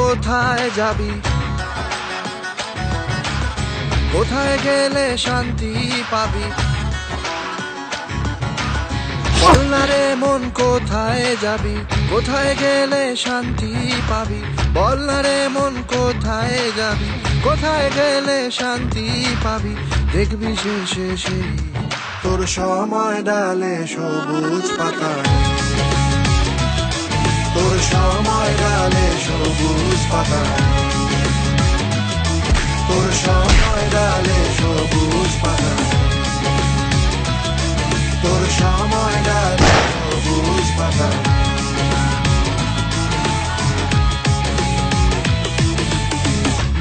কোথায় যাবি, কোথায় গেলে শান্তি পাবি? বল না রে মন কোথায় যাবি, কোথায় গেলে শান্তি পাবি? বল না রে মন কোথায় যাবি, কোথায় গেলে শান্তি পাবি? দেখবি শেষে সেই তোর সময় ডালে সবুজ পাতা, তোর সময় ডালে সবুজ পাতা, তোর সময় ডালে সবুজ পাতা, তোর সময় ডালে সবুজ পাতা।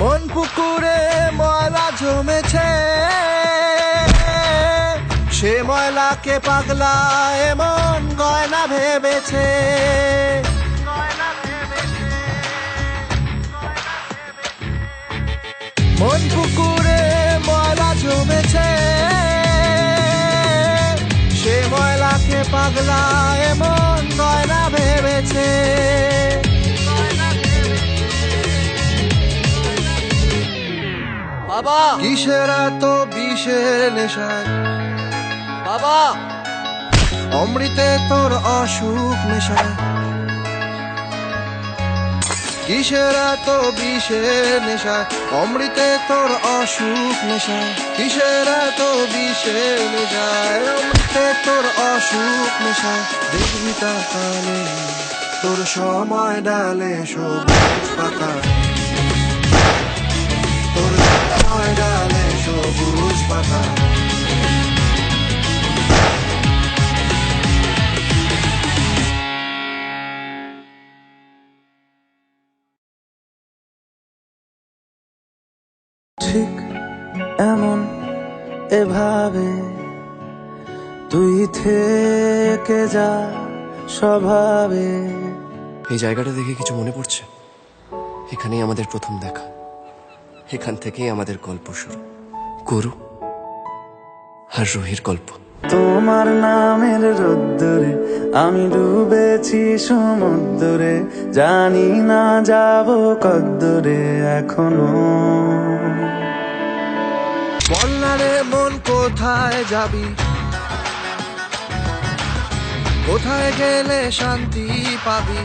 মন পুকুরে ময়লা জমেছে, সে ময়লাকে পাগলা এমন গয়না ভেবেছে। মন পুকুরে ময়লা জমেছে, সে ময়লাকে পাগলা এমন গয়না ভেবেছে। বাবা কিসের এত বিষের নেশায় বাবা, অমৃতে তোর অসুখ মেশায়? কিসের এত বিষের নেশায়, অমৃতে তোর অসুখ মেশায়? কিসের এত বিষের নেশায়, অমৃতে তোর অসুখ মেশায়? দেখবি তাকালে তোর সময় ডালে সবুজ পাতা, তোর সময় ডালে সবুজ পাতা। ঠিক এমন এভাবে তুই থেকে যা স্বভাবে। এই জায়গাটা দেখে কিছু মনে পড়ছে? এখানেই আমাদের প্রথম দেখা, এখান থেকেই আমাদের গল্প শুরু। গরু আর রুহির গল্প। তোমার নামের রোদ্দুরে আমি ডুবেছি সমুদ্রে, জানি না যাব কদ্দুরে এখনো। বল না রে মন কোথায় যাবি, কোথায় গেলে শান্তি পাবি?